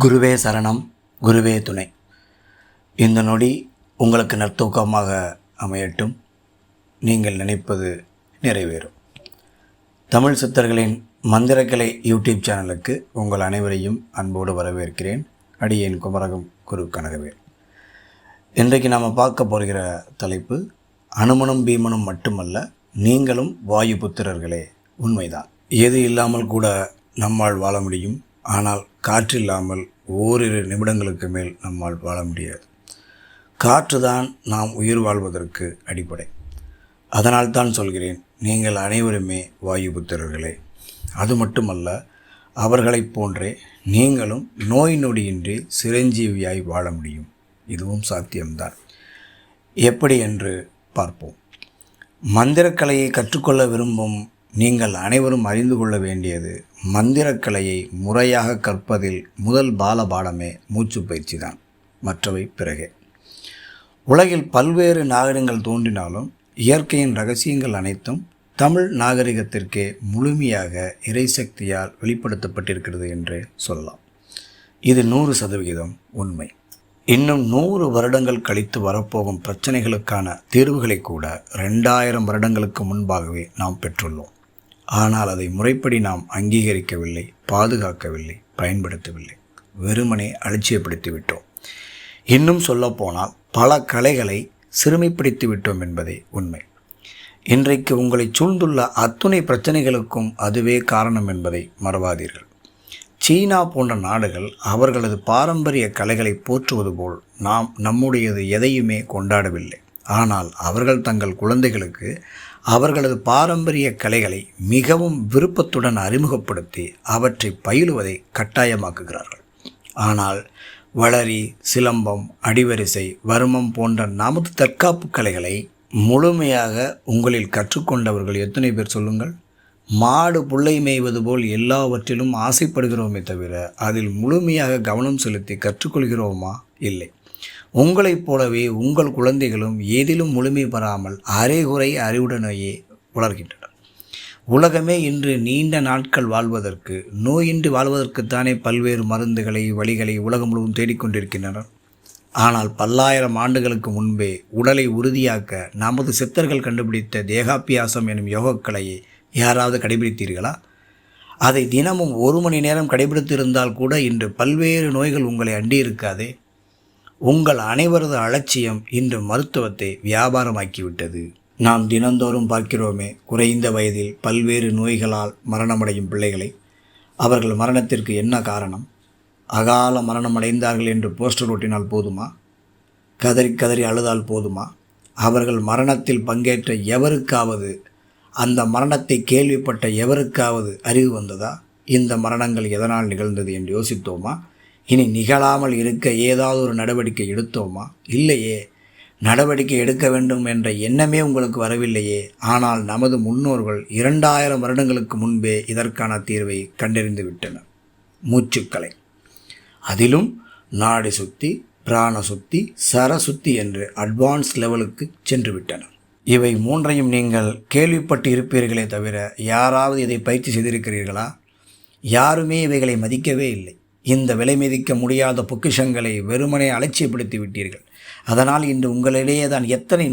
குருவே சரணம், குருவே துணை. இந்த நொடி உங்களுக்கு நற்தூக்கமாக அமையட்டும். நீங்கள் நினைப்பது நிறைவேறும். தமிழ் சித்தர்களின் மந்திரக்கலை யூடியூப் சேனலுக்கு உங்கள் அனைவரையும் அன்போடு வரவேற்கிறேன். அடியேன் குமரகம் குரு கனகவேல். இன்றைக்கு நாம் பார்க்க போகிற தலைப்பு, அனுமனும் பீமனும் மட்டுமல்ல, நீங்களும் வாயு புத்திரர்களே. உண்மைதான். எது இல்லாமல் கூட நம்மால் வாழ முடியும். ஆனால் காற்றில்லாமல் ஓரிரு நிமிடங்களுக்கு மேல் நம்மால் வாழ முடியாது. காற்று தான் நாம் உயிர் வாழ்வதற்கு அடிப்படை. அதனால் தான் சொல்கிறேன், நீங்கள் அனைவருமே வாயு புத்திரர்களே. அது மட்டுமல்ல, அவர்களைப் போன்றே நீங்களும் நோய் நொடியின்றி சிரஞ்சீவியாய் வாழ முடியும். இதுவும் சாத்தியம்தான். எப்படி என்று பார்ப்போம். மந்திரக்கலையை கற்றுக்கொள்ள விரும்பும் நீங்கள் அனைவரும் அறிந்து கொள்ள வேண்டியது, மந்திரக்கலையை முறையாக கற்பதில் முதல் பாடமே மூச்சு பயிற்சி தான். மற்றவை பிறகே. உலகில் பல்வேறு நாகரிகங்கள் தோன்றினாலும் இயற்கையின் ரகசியங்கள் அனைத்தும் தமிழ் நாகரிகத்திற்கே முழுமையாக இறைசக்தியால் வெளிப்படுத்தப்பட்டிருக்கிறது என்றே சொல்லலாம். இது 100% உண்மை. இன்னும் 100 வருடங்கள் கழித்து வரப்போகும் பிரச்சனைகளுக்கான தீர்வுகளை கூட 2000 வருடங்களுக்கு முன்பாகவே நாம் பெற்றுள்ளோம். ஆனால் அதை முறைப்படி நாம் அங்கீகரிக்கவில்லை, பாதுகாக்கவில்லை, பயன்படுத்தவில்லை. வெறுமனே அலட்சியப்படுத்தி விட்டோம். இன்னும் சொல்லப்போனால் பல கலைகளை சிறுமைப்படுத்தி விட்டோம் என்பதே உண்மை. இன்றைக்கு உங்களை சூழ்ந்துள்ள அத்துணை பிரச்சனைகளுக்கும் அதுவே காரணம் என்பதை மறவாதீர்கள். சீனா போன்ற நாடுகள் அவர்களது பாரம்பரிய கலைகளை போற்றுவது போல் நாம் நம்முடையது எதையுமே கொண்டாடவில்லை. ஆனால் அவர்கள் தங்கள் குழந்தைகளுக்கு அவர்களது பாரம்பரிய கலைகளை மிகவும் விருப்பத்துடன் அறிமுகப்படுத்தி அவற்றை பயிலுவதை கட்டாயமாக்குகிறார்கள். ஆனால் வளரி, சிலம்பம், அடிவரிசை, வர்மம் போன்ற நமது தற்காப்பு கலைகளை முழுமையாக உங்களில் கற்றுக்கொண்டவர்கள் எத்தனை பேர் சொல்லுங்கள்? மாடு புல்லை மேய்வது போல் எல்லாவற்றிலும் ஆசைப்படுகிறோமே தவிர அதில் முழுமையாக கவனம் செலுத்தி கற்றுக்கொள்கிறோமா? இல்லை. உங்களைப் போலவே உங்கள் குழந்தைகளும் ஏதிலும் முழுமை பெறாமல் அரைகுறை அறிவுடனேயே வளர்கின்றனர். உலகமே இன்று நீண்ட நாட்கள் வாழ்வதற்கு, நோயின்றி வாழ்வதற்குத்தானே பல்வேறு மருந்துகளை, வழிகளை உலகம் முழுவதும் தேடிக்கொண்டிருக்கின்றனர். ஆனால் பல்லாயிரம் ஆண்டுகளுக்கு முன்பே உடலை உறுதியாக்க நமது சித்தர்கள் கண்டுபிடித்த தேகாபியாசம் எனும் யோகக்கலையை யாராவது கடைபிடித்தீர்களா? அதை தினமும் 1 மணி நேரம் கடைபிடித்திருந்தால் கூட இன்று பல்வேறு நோய்கள் உங்களை அண்டியிருக்காதே. உங்கள் அனைவரது அலட்சியம் இன்று மருத்துவத்தை வியாபாரமாக்கிவிட்டது. நாம் தினந்தோறும் பார்க்கிறோமே, குறைந்த வயதில் பல்வேறு நோய்களால் மரணமடையும் பிள்ளைகளை. அவர்கள் மரணத்திற்கு என்ன காரணம்? அகால மரணம் அடைந்தார்கள் என்று போஸ்டர் ஓட்டினால் போதுமா? கதறி கதறி அழுதால் போதுமா? அவர்கள் மரணத்தில் பங்கேற்ற எவருக்காவது, அந்த மரணத்தை கேள்விப்பட்ட எவருக்காவது அறிவு வந்ததா? இந்த மரணங்கள் எதனால் நிகழ்ந்தது என்று யோசித்தோமா? இனி நிகழாமல் இருக்க ஏதாவது ஒரு நடவடிக்கை எடுத்தோமா? இல்லையே. நடவடிக்கை எடுக்க வேண்டும் என்ற எண்ணமே உங்களுக்கு வரவில்லையே. ஆனால் நமது முன்னோர்கள் 2000 வருடங்களுக்கு முன்பே இதற்கான தீர்வை கண்டறிந்து விட்டனர். மூச்சுக்கலை. அதிலும் நாடி சுத்தி, பிராண சுத்தி, சரசுத்தி என்று அட்வான்ஸ் லெவலுக்கு சென்று விட்டனர். இவை 3ஐயும் நீங்கள் கேள்விப்பட்டு இருப்பீர்களே தவிர யாராவது இதை பயிற்சி செய்திருக்கிறீர்களா? யாருமே இவைகளை மதிக்கவே இல்லை. இந்த விலை மதிக்க முடியாத பொக்கிஷங்களை வெறுமனே அலட்சியப்படுத்தி விட்டீர்கள். அதனால் இன்று உங்களிடையே தான் எத்தனை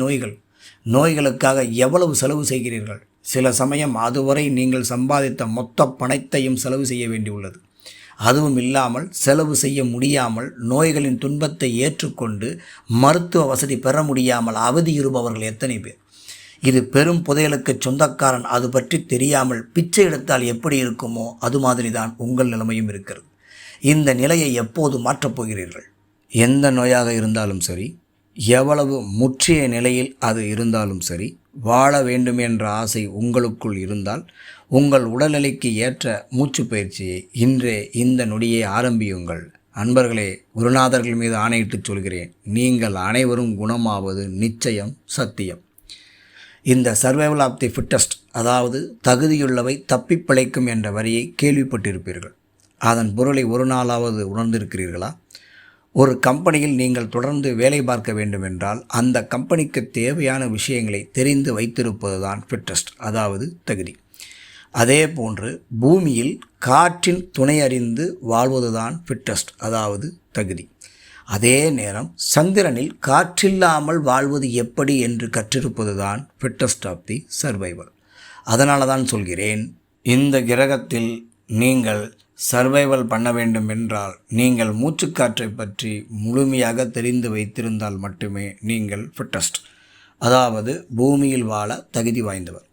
நோய்களுக்காக எவ்வளவு செலவு செய்கிறீர்கள்? சில சமயம் அதுவரை நீங்கள் சம்பாதித்த மொத்த பணத்தையும் செலவு செய்ய வேண்டியுள்ளது. அதுவும் இல்லாமல் செலவு செய்ய முடியாமல் நோய்களின் துன்பத்தை ஏற்றுக்கொண்டு மருத்துவ வசதி பெற முடியாமல் அவதியுறுபவர்கள் எத்தனை பேர்? இது பெரும் புதையலுக்கு சொந்தக்காரன் அது பற்றி தெரியாமல் பிச்சை எடுத்தால் எப்படி இருக்குமோ அது மாதிரி தான் உங்கள் நிலைமையும் இருக்கிறது. இந்த நிலையை எப்போது மாற்றப் போகிறீர்கள்? எந்த நோயாக இருந்தாலும் சரி, எவ்வளவு முற்றிய நிலையில் அது இருந்தாலும் சரி, வாழ வேண்டும் என்ற ஆசை உங்களுக்குள் இருந்தால் உங்கள் உடல்நிலைக்கு ஏற்ற மூச்சு பயிற்சியை இன்றே இந்த நொடியை ஆரம்பியுங்கள். அன்பர்களே, குருநாதர்கள் மீது ஆணையிட்டு சொல்கிறேன், நீங்கள் அனைவரும் குணமாவது நிச்சயம், சத்தியம். இந்த சர்வைவல் ஆஃப் தி ஃபிட்டஸ்ட், அதாவது தகுதியுள்ளவை தப்பி பிழைக்கும் என்ற வரியை கேள்விப்பட்டிருப்பீர்கள். அதன் பொருளை ஒரு நாளாவது உணர்ந்திருக்கிறீர்களா? ஒரு கம்பெனியில் நீங்கள் தொடர்ந்து வேலை பார்க்க வேண்டுமென்றால் அந்த கம்பெனிக்கு தேவையான விஷயங்களை தெரிந்து வைத்திருப்பது தான் ஃபிட்டஸ்ட், அதாவது தகுதி. அதே போன்று பூமியில் காற்றின் துணை அறிந்து வாழ்வதுதான் ஃபிட்டஸ்ட், அதாவது தகுதி. அதே நேரம் சந்திரனில் காற்றில்லாமல் வாழ்வது எப்படி என்று கற்றிருப்பது தான் ஃபிட்டஸ்ட் ஆஃப் தி சர்வைவல். அதனால தான் சொல்கிறேன், இந்த கிரகத்தில் நீங்கள் சர்வைவல் பண்ண வேண்டும் என்றால் நீங்கள் மூச்சுக்காற்றை பற்றி முழுமையாக தெரிந்து வைத்திருந்தால் மட்டுமே நீங்கள் ஃபிட்டஸ்ட், அதாவது பூமியில் வாழ தகுதி வாய்ந்தவர்.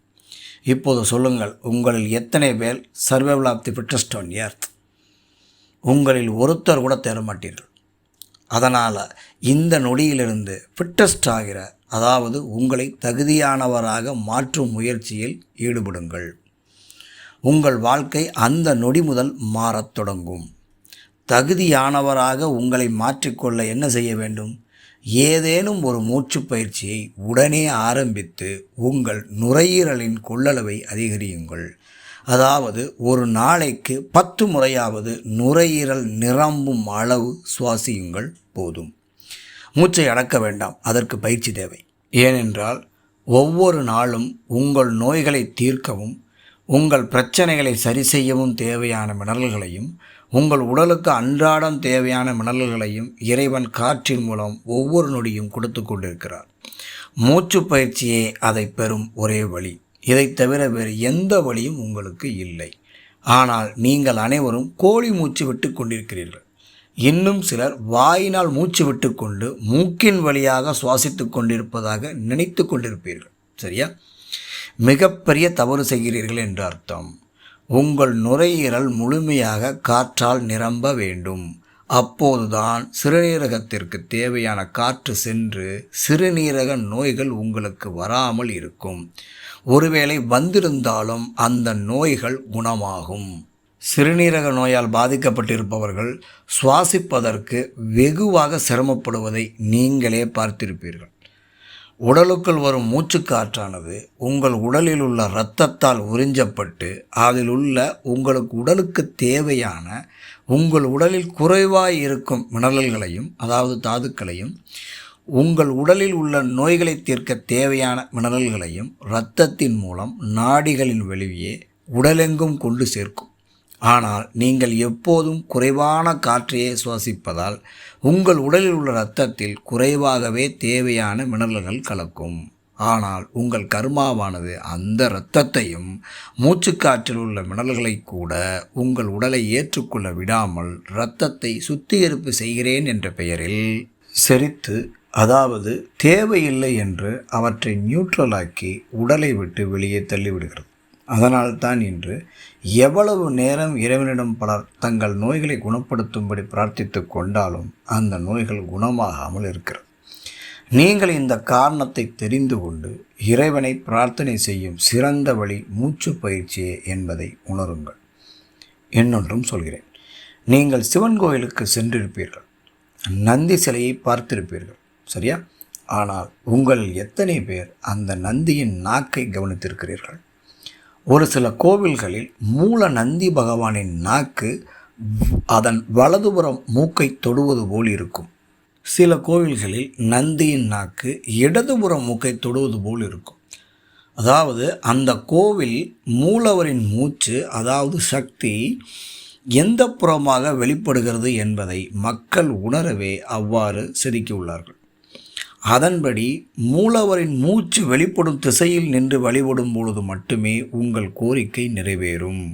இப்போது சொல்லுங்கள், உங்களில் எத்தனை பேர் survival of the fittest on earth? உங்களில் ஒருத்தர் கூட தேர மாட்டீர்கள். அதனால் இந்த நொடியிலிருந்து ஃபிட்டஸ்ட் ஆகிற, அதாவது உங்களை தகுதியானவராக மாற்றும் முயற்சியில் ஈடுபடுங்கள். உங்கள் வாழ்க்கை அந்த நொடி முதல் மாறத் தொடங்கும். தகுதியானவராக உங்களை மாற்றிக்கொள்ள என்ன செய்ய வேண்டும்? ஏதேனும் ஒரு மூச்சு பயிற்சியை உடனே ஆரம்பித்து உங்கள் நுரையீரலின் கொள்ளளவை அதிகரியுங்கள். அதாவது ஒரு நாளைக்கு 10 முறையாவது நுரையீரல் நிரம்பும் அளவு சுவாசியுங்கள் போதும். மூச்சை அடக்க வேண்டாம், அதற்கு பயிற்சி தேவை. ஏனென்றால் ஒவ்வொரு நாளும் உங்கள் நோய்களை தீர்க்கவும் உங்கள் பிரச்சனைகளை சரி செய்யவும் தேவையான மினரல்களையும் உங்கள் உடலுக்கு அன்றாடம் தேவையான மினரல்களையும் இறைவன் காற்றின் மூலம் ஒவ்வொரு நொடியும் கொடுத்து கொண்டிருக்கிறார். மூச்சு பயிற்சியே அதை பெறும் ஒரே வழி. இதை தவிர வேறு எந்த வழியும் உங்களுக்கு இல்லை. ஆனால் நீங்கள் அனைவரும் கோழி மூச்சு விட்டு கொண்டிருக்கிறீர்கள். இன்னும் சிலர் வாயினால் மூச்சு விட்டு கொண்டு மூக்கின் வழியாக சுவாசித்து கொண்டிருப்பதாக நினைத்து கொண்டிருப்பீர்கள். சரியா? மிகப்பெரிய தவறு செய்கிறீர்கள் என்று அர்த்தம். உங்கள் நுரையீரல் முழுமையாக காற்றால் நிரம்ப வேண்டும். அப்போதுதான் சிறுநீரகத்திற்கு தேவையான காற்று சென்று சிறுநீரக நோய்கள் உங்களுக்கு வராமல் இருக்கும். ஒருவேளை வந்திருந்தாலும் அந்த நோய்கள் குணமாகும். சிறுநீரக நோயால் பாதிக்கப்பட்டிருப்பவர்கள் சுவாசிப்பதற்கு வெகுவாக சிரமப்படுவதை நீங்களே பார்த்திருப்பீர்கள். உடலுக்குள் வரும் மூச்சுக்காற்றானது உங்கள் உடலில் உள்ள இரத்தத்தால் உறிஞ்சப்பட்டு அதில் உள்ள உடலுக்கு தேவையான உங்கள் உடலில் குறைவாய் இருக்கும் மினரல்களையும், அதாவது தாதுக்களையும், உங்கள் உடலில் உள்ள நோய்களை தீர்க்க தேவையான மினரல்களையும் இரத்தத்தின் மூலம் நாடிகளின் வழியே உடலெங்கும் கொண்டு சேர்க்கும். ஆனால் நீங்கள் எப்போதும் குறைவான காற்றையே சுவாசிப்பதால் உங்கள் உடலில் உள்ள இரத்தத்தில் குறைவாகவே தேவையான மினரல்கள் கலக்கும். ஆனால் உங்கள் கர்மாவானது அந்த இரத்தத்தையும் மூச்சுக்காற்றில் உள்ள மினரல்களை கூட உங்கள் உடலை ஏற்றுக்கொள்ள விடாமல் இரத்தத்தை சுத்திகரிப்பு செய்கிறேன் என்ற பெயரில் செரித்து, அதாவது தேவையில்லை என்று அவற்றை நியூட்ரலாக்கி உடலை விட்டு வெளியே தள்ளிவிடுகிறது. அதனால்தான் இன்று எவ்வளவு நேரம் இறைவனிடம் பலர் தங்கள் நோய்களை குணப்படுத்தும்படி பிரார்த்தித்து கொண்டாலும் அந்த நோய்கள் குணமாகாமல் இருக்கிறது. நீங்கள் இந்த காரணத்தை தெரிந்து கொண்டு இறைவனை பிரார்த்தனை செய்யும் சிறந்த வழி மூச்சு பயிற்சியே என்பதை உணருங்கள். இன்னொன்றும் சொல்கிறேன். நீங்கள் சிவன் கோயிலுக்கு சென்றிருப்பீர்கள், நந்தி சிலையை பார்த்திருப்பீர்கள், சரியா? ஆனால் உங்களில் எத்தனை பேர் அந்த நந்தியின் நாக்கை கவனித்திருக்கிறீர்கள்? ஒரு சில கோவில்களில் மூல நந்தி பகவானின் நாக்கு அதன் வலதுபுறம் மூக்கை தொடுவது போல் இருக்கும். சில கோவில்களில் நந்தியின் நாக்கு இடதுபுறம் மூக்கை தொடுவது போல் இருக்கும். அதாவது அந்த கோவில் மூலவரின் மூச்சு, அதாவது சக்தி எந்த புறமாக வெளிப்படுகிறது என்பதை மக்கள் உணரவே அவ்வாறு செதுக்கியுள்ளார்கள். அதன்படி மூலவரின் மூச்சு வெளிப்படும் திசையில் நின்று வழிபடும் பொழுது மட்டுமே உங்கள் கோரிக்கை நிறைவேறும்.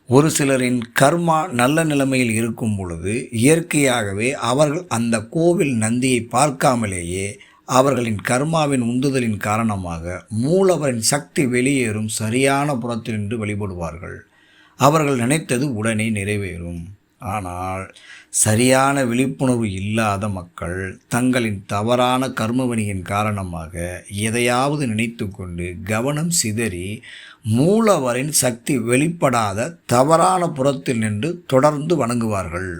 ஒரு சிலரின் கர்மா நல்ல நிலைமையில் இருக்கும் பொழுது இயற்கையாகவே அவர்கள் அந்த கோவில் நந்தியை பார்க்காமலேயே அவர்களின் கர்மாவின் உந்துதலின் காரணமாக மூலவரின் சக்தி வெளியேறும் சரியான புறத்தில் நின்று வழிபடுவார்கள். அவர்கள் நினைத்தது உடனே நிறைவேறும். ஆனால் சரியான விழிப்புணர்வு இல்லாத மக்கள் தங்களின் தவறான கர்மவினியின் காரணமாக எதையாவது நினைத்து கொண்டு கவனம் சிதறி மூலவரின் சக்தி வெளிப்படாத தவறான புறத்தில் நின்று தொடர்ந்து வணங்குவார்கள்.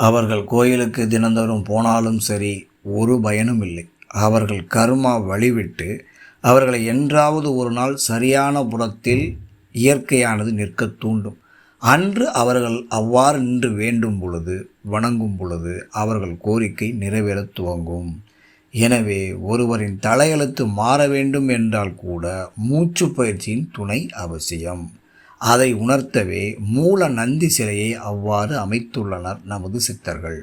அவர்கள் கோயிலுக்கு தினந்தோறும் போனாலும் சரி, ஒரு பயனும் இல்லை. அவர்கள் கர்மா வழிவிட்டு அவர்களை என்றாவது ஒரு நாள் சரியான புறத்தில் இயற்கையானது நிற்க தூண்டும். அன்று அவர்கள் அவ்வாறு நின்று வேண்டும் பொழுது, வணங்கும் பொழுது அவர்கள் கோரிக்கை நிறைவேற துவங்கும். எனவே ஒருவரின் தலையெழுத்து மாற வேண்டும் என்றால் கூட மூச்சு பயிற்சியின் துணை அவசியம். அதை உணர்த்தவே மூல நந்தி சிலையை அவ்வாறு அமைத்துள்ளனர் நமது சித்தர்கள்.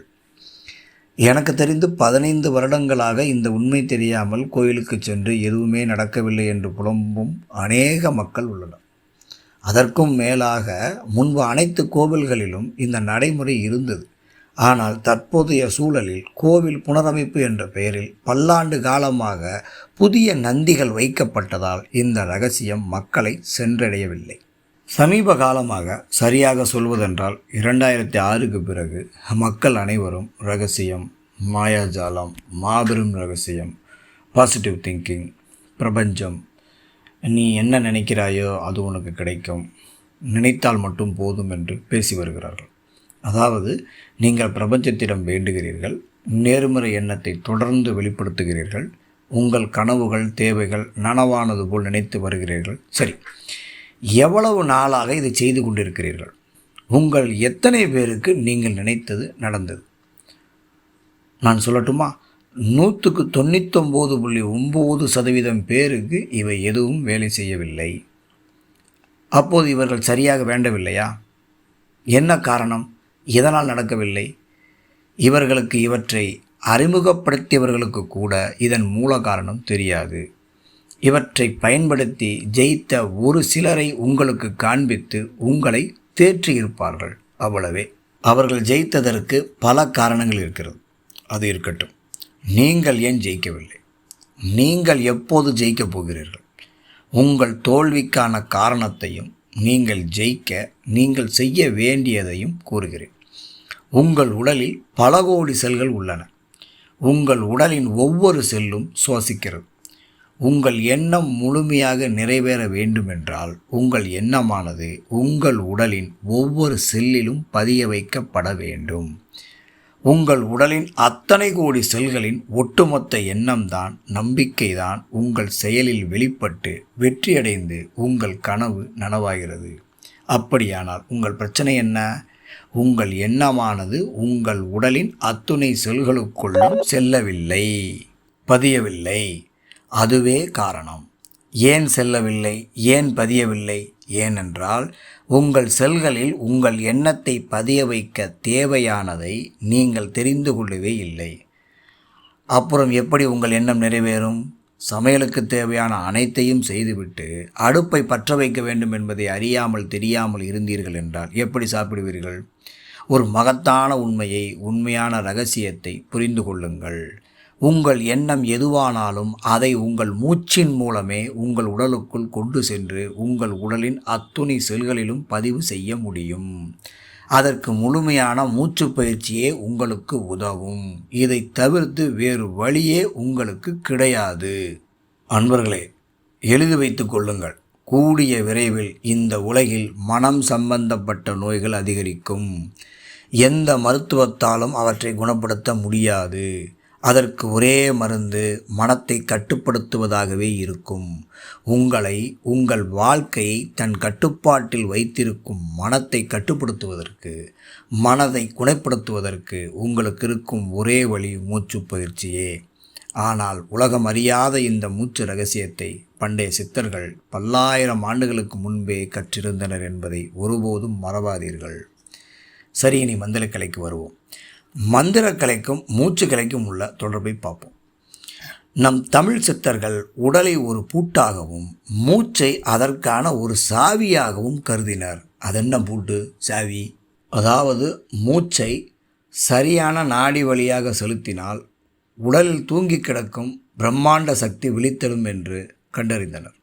எனக்கு தெரிந்து 15 வருடங்களாக இந்த உண்மை தெரியாமல் கோயிலுக்கு சென்று எதுவுமே நடக்கவில்லை என்று புலம்பும் அநேக மக்கள் உள்ளனர். அதற்கும் மேலாக முன்பு அனைத்து கோவில்களிலும் இந்த நடைமுறை இருந்தது. ஆனால் தற்போதைய சூழலில் கோவில் புனரமைப்பு என்ற பெயரில் பல்லாண்டு காலமாக புதிய நந்திகள் வைக்கப்பட்டதால் இந்த ரகசியம் மக்களை சென்றடையவில்லை. சமீப காலமாக சரியாக சொல்வதென்றால் 2006க்கு பிறகு மக்கள் அனைவரும் ரகசியம், மாயாஜாலம், மாபெரும் ரகசியம், பாசிட்டிவ் திங்கிங், பிரபஞ்சம், நீ என்ன நினைக்கிறாயோ அது உனக்கு கிடைக்கும், நினைத்தால் மட்டும் போதும் என்று பேசி வருகிறார்கள். அதாவது நீங்கள் பிரபஞ்சத்திடம் வேண்டுகிறீர்கள், நேர்மறை எண்ணத்தை தொடர்ந்து வெளிப்படுத்துகிறீர்கள், உங்கள் கனவுகள் தேவைகள் நனவானது போல் நினைத்து வருகிறீர்கள். சரி, எவ்வளவு நாளாக இதை செய்து கொண்டிருக்கிறீர்கள்? உங்கள் எத்தனை பேருக்கு நீங்கள் நினைத்தது நடந்தது? நான் சொல்லட்டுமா? 100க்கு 99.9% பேருக்கு இவை எதுவும் வேலை செய்யவில்லை. அப்போது இவர்கள் சரியாக வேண்டவில்லையா? என்ன காரணம்? எதனால் நடக்கவில்லை? இவர்களுக்கு இவற்றை அறிமுகப்படுத்தியவர்களுக்கு கூட இதன் மூல காரணம் தெரியாது. இவற்றை பயன்படுத்தி ஜெயித்த ஒரு சிலரை உங்களுக்கு காண்பித்து உங்களை தேற்றியிருப்பார்கள், அவ்வளவே. அவர்கள் ஜெயித்ததற்கு பல காரணங்கள் இருக்கிறது. அது இருக்கட்டும். நீங்கள் ஏன் ஜெயிக்கவில்லை? நீங்கள் எப்போது ஜெயிக்கப் போகிறீர்கள்? உங்கள் தோல்விக்கான காரணத்தையும் நீங்கள் ஜெயிக்க நீங்கள் செய்ய வேண்டியதையும் கூறுகிறேன். உங்கள் உடலில் பல கோடி செல்கள் உள்ளன. உங்கள் உடலின் ஒவ்வொரு செல்லும் சுவாசிக்கிறது. உங்கள் எண்ணம் முழுமையாக நிறைவேற வேண்டுமென்றால் உங்கள் எண்ணமானது உங்கள் உடலின் ஒவ்வொரு செல்லிலும் பதிய வைக்கப்பட வேண்டும். உங்கள் உடலின் அத்தனை கோடி செல்களின் ஒட்டுமொத்த எண்ணம்தான், நம்பிக்கைதான் உங்கள் செயலில் வெளிப்பட்டு வெற்றியடைந்து உங்கள் கனவு நனவாகிறது. அப்படியானால் உங்கள் பிரச்சனை என்ன? உங்கள் எண்ணமானது உங்கள் உடலின் அத்துணை செல்களுக்குள்ளும் செல்லவில்லை, பதியவில்லை. அதுவே காரணம். ஏன் செல்லவில்லை? ஏன் பதியவில்லை? ஏனென்றால் உங்கள் செல்களில் உங்கள் எண்ணத்தை பதிய வைக்க தேவையானதை நீங்கள் தெரிந்து கொள்ளவே இல்லை. அப்புறம் எப்படி உங்கள் எண்ணம் நிறைவேறும்? சமையலுக்கு தேவையான அனைத்தையும் செய்துவிட்டு அடுப்பை பற்ற வைக்க வேண்டும் என்பதை அறியாமல் தெரியாமல் இருந்தீர்கள் என்றால் எப்படி சாப்பிடுவீர்கள்? ஒரு மகத்தான உண்மையை, உண்மையான ரகசியத்தை புரிந்து கொள்ளுங்கள். உங்கள் எண்ணம் எதுவானாலும் அதை உங்கள் மூச்சின் மூலமே உங்கள் உடலுக்குள் கொண்டு சென்று உங்கள் உடலின் அத்துணை செல்களிலும் பதிவு செய்ய முடியும். அதற்கு முழுமையான மூச்சு பயிற்சியே உங்களுக்கு உதவும். இதை தவிர்த்து வேறு வழியே உங்களுக்கு கிடையாது. அன்பர்களே, எழுதி வைத்து கொள்ளுங்கள். கூடிய விரைவில் இந்த உலகில் மனம் சம்பந்தப்பட்ட நோய்கள் அதிகரிக்கும். எந்த மருத்துவத்தாலும் அவற்றை குணப்படுத்த முடியாது. அதற்கு ஒரே மருந்து மனத்தை கட்டுப்படுத்துவதாகவே இருக்கும். உங்களை, உங்கள் வாழ்க்கையை தன் கட்டுப்பாட்டில் வைத்திருக்கும் மனத்தை கட்டுப்படுத்துவதற்கு, மனதை குணப்படுத்துவதற்கு உங்களுக்கு இருக்கும் ஒரே வழி மூச்சு பயிற்சியே. ஆனால் உலகம் அறியாத இந்த மூச்சு ரகசியத்தை பண்டைய சித்தர்கள் பல்லாயிரம் ஆண்டுகளுக்கு முன்பே கற்றிருந்தனர் என்பதை ஒருபோதும் மறவாதீர்கள். சரி, இனி மந்திரக்கலைக்கு வருவோம். மந்திரக்கலைக்கும் மூச்சு கலைக்கும் உள்ள தொடர்பை பார்ப்போம். நம் தமிழ் சித்தர்கள் உடலை ஒரு பூட்டாகவும் மூச்சை அதற்கான ஒரு சாவியாகவும் கருதினர். அதென்ன பூட்டு, சாவி? அதாவது மூச்சை சரியான நாடி வழியாக செலுத்தினால் உடலில் தூங்கி கிடக்கும் பிரம்மாண்ட சக்தி விழித்தெழும் என்று கண்டறிந்தனர்.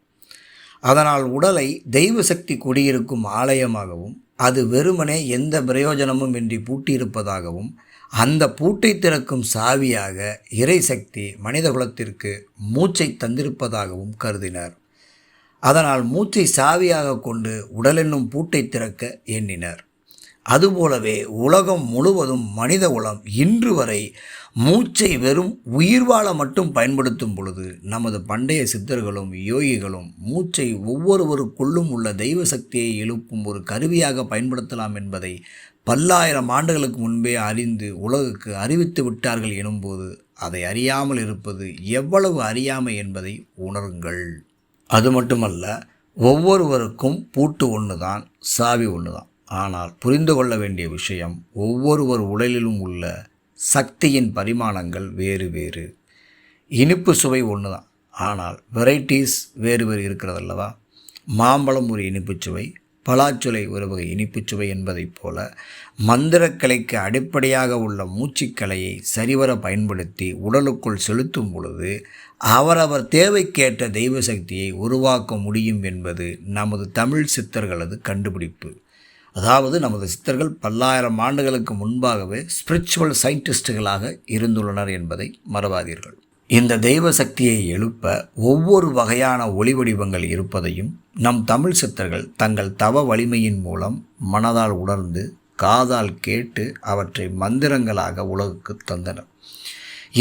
அதனால் உடலை தெய்வ சக்தி குடியிருக்கும் ஆலயமாகவும் அது வெறுமனே எந்த பிரயோஜனமும் இன்றி பூட்டியிருப்பதாகவும் அந்த பூட்டை திறக்கும் சாவியாக இறை சக்தி மனித குலத்திற்கு மூச்சை தந்திருப்பதாகவும் கருதினர். அதனால் மூச்சை சாவியாக கொண்டு உடலென்னும் பூட்டை திறக்க எண்ணினர். அதுபோலவே உலகம் முழுவதும் மனித குலம் இன்று வரை மூச்சை வெறும் உயிர் வாழ மட்டும் பயன்படுத்தும் பொழுது நமது பண்டைய சித்தர்களும் யோகிகளும் மூச்சை ஒவ்வொருவருக்குள்ளும் உள்ள தெய்வ சக்தியை எழுப்பும் ஒரு கருவியாக பயன்படுத்தலாம் என்பதை பல்லாயிரம் ஆண்டுகளுக்கு முன்பே அறிந்து உலகுக்கு அறிவித்து விட்டார்கள் எனும்போது அதை அறியாமல் இருப்பது எவ்வளவு அறியாமை என்பதை உணருங்கள். அது மட்டுமல்ல, ஒவ்வொருவருக்கும் பூட்டு ஒன்று தான், சாவி ஒன்று தான். ஆனால் புரிந்து கொள்ள வேண்டிய விஷயம், ஒவ்வொருவர் உடலிலும் உள்ள சக்தியின் பரிமாணங்கள் வேறு வேறு. இனிப்பு சுவை ஒன்று தான், ஆனால் வெரைட்டிஸ் வேறு வேறு இருக்கிறது அல்லவா? மாம்பழம் ஒரு இனிப்புச்சுவை, பலாச்சுளை ஒரு வகை இனிப்புச்சுவை என்பதைப் போல மந்திரக்கலைக்கு அடிப்படையாக உள்ள மூச்சுக்கலையை சரிவர பயன்படுத்தி உடலுக்குள் செலுத்தும் பொழுது அவரவர் தேவைக்கேற்ற தெய்வ சக்தியை உருவாக்க முடியும் என்பது நமது தமிழ் சித்தர்களது கண்டுபிடிப்பு. அதாவது நமது சித்தர்கள் பல்லாயிரம் ஆண்டுகளுக்கு முன்பாகவே ஸ்பிரிச்சுவல் சயின்டிஸ்டுகளாக இருந்துள்ளனர் என்பதை மறவாதீர்கள். இந்த தெய்வ சக்தியை எழுப்ப ஒவ்வொரு வகையான ஒளி வடிவங்கள் இருப்பதையும் நம் தமிழ் சித்தர்கள் தங்கள் தவ வலிமையின் மூலம் மனதால் உணர்ந்து காதால் கேட்டு அவற்றை மந்திரங்களாக உலகுக்கு தந்தனர்.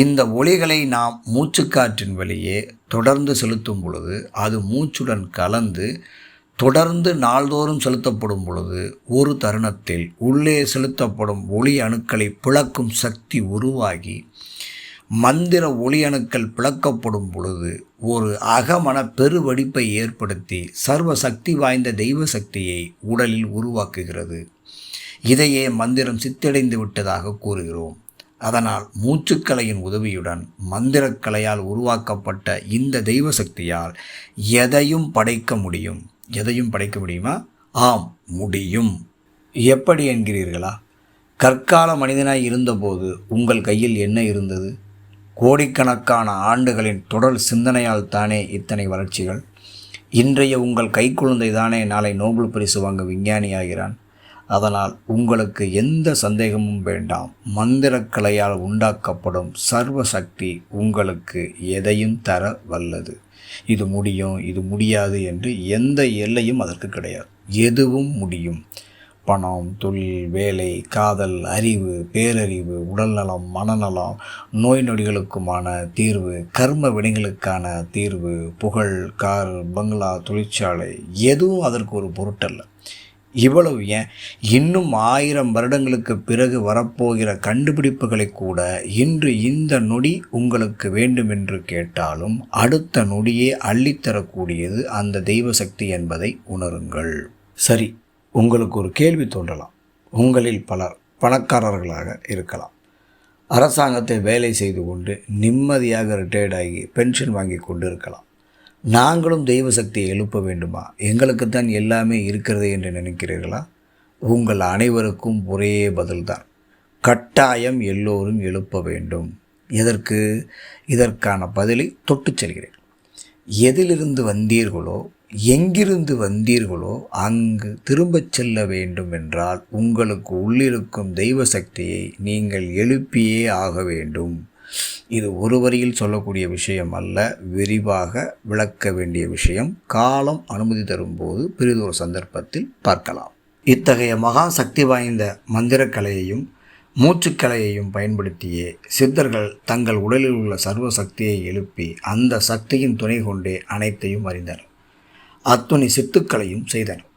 இந்த ஒளிகளை நாம் மூச்சுக்காற்றின் வழியே தொடர்ந்து செலுத்தும் பொழுது அது மூச்சுடன் கலந்து தொடர்ந்து நாள்தோறும் செலுத்தப்படும் பொழுது ஒரு தருணத்தில் உள்ளே செலுத்தப்படும் ஒளி அணுக்களை பிளக்கும் சக்தி உருவாகி மந்திர ஒளி அணுக்கள் பிளக்கப்படும் பொழுது ஒரு அகமன பெருவெடிப்பை ஏற்படுத்தி சர்வ சக்தி வாய்ந்த தெய்வ சக்தியை உடலில் உருவாக்குகிறது. இதையே மந்திரம் சித்தடைந்து விட்டதாக கூறுகிறோம். அதனால் மூச்சுக்கலையின் உதவியுடன் மந்திரக்கலையால் உருவாக்கப்பட்ட இந்த தெய்வ சக்தியால் எதையும் படைக்க முடியும். எதையும் படைக்க முடியுமா? ஆம், முடியும். எப்படி என்கிறீர்களா? கற்கால மனிதனாய் இருந்தபோது உங்கள் கையில் என்ன இருந்தது? கோடிக்கணக்கான ஆண்டுகளின் தொடர் சிந்தனையால் தானே இத்தனை வளர்ச்சிகள். இன்றைய உங்கள் கைக்குழந்தை தானே நாளை நோபல் பரிசு வாங்க விஞ்ஞானியாகிறான். அதனால் உங்களுக்கு எந்த சந்தேகமும் வேண்டாம். மந்திரக்கலையால் உண்டாக்கப்படும் சர்வ சக்தி உங்களுக்கு எதையும் தர வல்லது. இது முடியும், இது முடியாது என்று எந்த எல்லையும் அதற்கு கிடையாது. எதுவும் முடியும். பணம், தொழில், வேலை, காதல், அறிவு, பேரறிவு, உடல்நலம், மனநலம், நோய் நொடிகளுக்குமான தீர்வு, கர்ம வினைகளுக்கான தீர்வு, புகழ், கார், பங்களா, தொழிற்சாலை, எதுவும் அதற்கு ஒரு பொருட்டல்ல. இவ்வளவு ஏன், இன்னும் 1000 வருடங்களுக்கு பிறகு வரப்போகிற கண்டுபிடிப்புகளை கூட இன்று இந்த நொடி உங்களுக்கு வேண்டும் என்று கேட்டாலும் அடுத்த நொடியே அள்ளித்தரக்கூடியது அந்த தெய்வ சக்தி என்பதை உணருங்கள். சரி, உங்களுக்கு ஒரு கேள்வி தோன்றலாம். உங்களில் பலர் பணக்காரர்களாக இருக்கலாம். அரசாங்கத்தை வேலை செய்து கொண்டு நிம்மதியாக ரிட்டையர்ட் ஆகி பென்ஷன் வாங்கி கொண்டு இருக்கலாம். நாங்களும் தெய்வ சக்தியை எழுப்ப வேண்டுமா? எங்களுக்குத்தான் எல்லாமே இருக்கிறது என்று நினைக்கிறீர்களா? உங்கள் அனைவருக்கும் ஒரே பதில்தான். கட்டாயம் எல்லோரும் எழுப்ப வேண்டும். எதற்கு? இதற்கான பதிலை தொட்டு செல்கிறேன். எதிலிருந்து வந்தீர்களோ, எங்கிருந்து வந்தீர்களோ அங்கு திரும்பச் செல்ல வேண்டும் என்றால் உங்களுக்கு உள்ளிருக்கும் தெய்வ சக்தியை நீங்கள் எழுப்பியே ஆக வேண்டும். இது ஒரு வரியில் சொல்லக்கூடிய விஷயம் அல்ல, விரிவாக விளக்க வேண்டிய விஷயம். காலம் அனுமதி தரும்போது பிறிதொரு சந்தர்ப்பத்தில் பார்க்கலாம். இத்தகைய மகா சக்தி வாய்ந்த மந்திரக்கலையையும் மூச்சுக்கலையையும் பயன்படுத்தியே சித்தர்கள் தங்கள் உடலில் உள்ள சர்வ சக்தியை எழுப்பி அந்த சக்தியின் துணை கொண்டே அனைத்தையும் அறிந்தனர். அத்துணை சித்துக்களையும் செய்தனர்.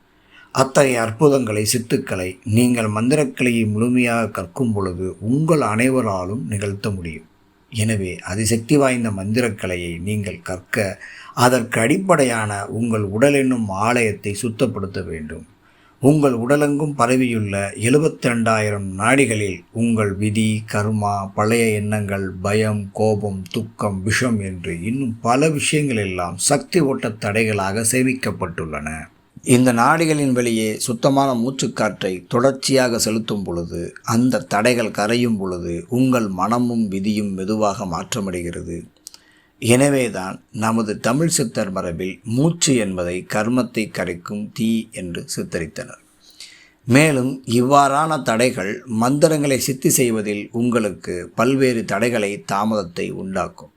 அத்தகைய அற்புதங்களை, சித்துக்களை நீங்கள் மந்திரக்கலையை முழுமையாக கற்கும் பொழுது உங்கள் அனைவராலும் நிகழ்த்த முடியும். எனவே அதிசக்தி வாய்ந்த மந்திரக்கலையை நீங்கள் கற்க அதற்கு அடிப்படையான உங்கள் உடல் என்னும் ஆலயத்தை சுத்தப்படுத்த வேண்டும். உங்கள் உடலெங்கும் பரவியுள்ள 72,000 நாடிகளில் உங்கள் விதி, கர்மா, பழைய எண்ணங்கள், பயம், கோபம், துக்கம், விஷம் என்று இன்னும் பல விஷயங்கள் எல்லாம் சக்தி ஓட்ட தடைகளாக சேமிக்கப்பட்டுள்ளன. இந்த நாடிகளின் வெளியே சுத்தமான மூச்சுக்காற்றை தொடர்ச்சியாக செலுத்தும் பொழுது அந்த தடைகள் கரையும் பொழுது உங்கள் மனமும் விதியும் மெதுவாக மாற்றமடைகிறது. எனவேதான் நமது தமிழ் சித்தர் மரபில் மூச்சு என்பதை கர்மத்தை கரைக்கும் தீ என்று சித்தரித்தனர். மேலும் இவ்வாறான தடைகள் மந்திரங்களை சித்தி செய்வதில் உங்களுக்கு பல்வேறு தடைகளை, தாமதத்தை உண்டாக்கும்.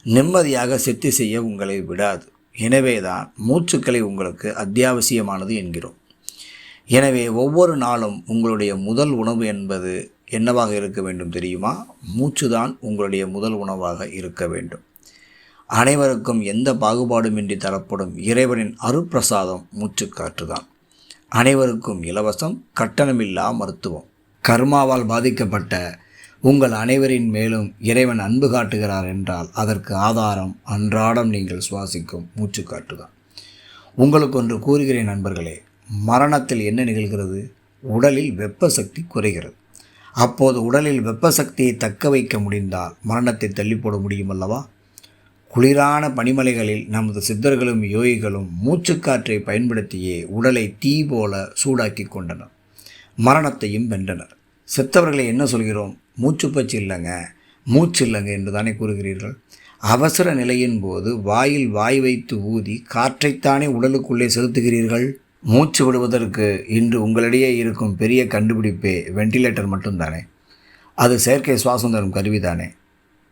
நிம்மதியாக சித்தி செய்ய உங்களை விடாது. எனவேதான் மூச்சுக்களை உங்களுக்கு அத்தியாவசியமானது என்கிறோம். எனவே ஒவ்வொரு நாளும் உங்களுடைய முதல் உணவு என்பது என்னவாக இருக்க வேண்டும் தெரியுமா? மூச்சுதான் உங்களுடைய முதல் உணவாக இருக்க வேண்டும். அனைவருக்கும் எந்த பாகுபாடுமின்றி தரப்படும் இறைவனின் அருட்பிரசாதம் மூச்சுக்காற்றுதான். அனைவருக்கும் இலவசம், கட்டணமில்லா மருத்துவம். கர்மாவால் பாதிக்கப்பட்ட உங்கள் அனைவரின் மேலும் இறைவன் அன்பு காட்டுகிறார் என்றால் அதற்கு ஆதாரம் அன்றாடம் நீங்கள் சுவாசிக்கும் மூச்சுக்காற்றுதான். உங்களுக்கு ஒன்று கூறுகிறேன் நண்பர்களே, மரணத்தில் என்ன நிகழ்கிறது? உடலில் வெப்ப சக்தி குறைகிறது. அப்போது உடலில் வெப்ப சக்தியை தக்க வைக்க முடிந்தால் மரணத்தை தள்ளி போட முடியும் அல்லவா? குளிரான பனிமலைகளில் நமது சித்தர்களும் யோகிகளும் மூச்சுக்காற்றை பயன்படுத்தியே உடலை தீ போல சூடாக்கி கொண்டனர், மரணத்தையும் வென்றனர். செத்தவர்களை என்ன சொல்கிறோம்? மூச்சுப்பச்சு இல்லைங்க, மூச்சு இல்லைங்க என்று தானே கூறுகிறீர்கள். அவசர நிலையின் போது வாயில் வாய் வைத்து ஊதி காற்றைத்தானே உடலுக்குள்ளே செலுத்துகிறீர்கள். மூச்சு விடுவதற்கு இன்று உங்களிடையே இருக்கும் பெரிய கண்டுபிடிப்பே வெண்டிலேட்டர் மட்டும்தானே. அது செயற்கை சுவாசம் தரும் கருவிதானே.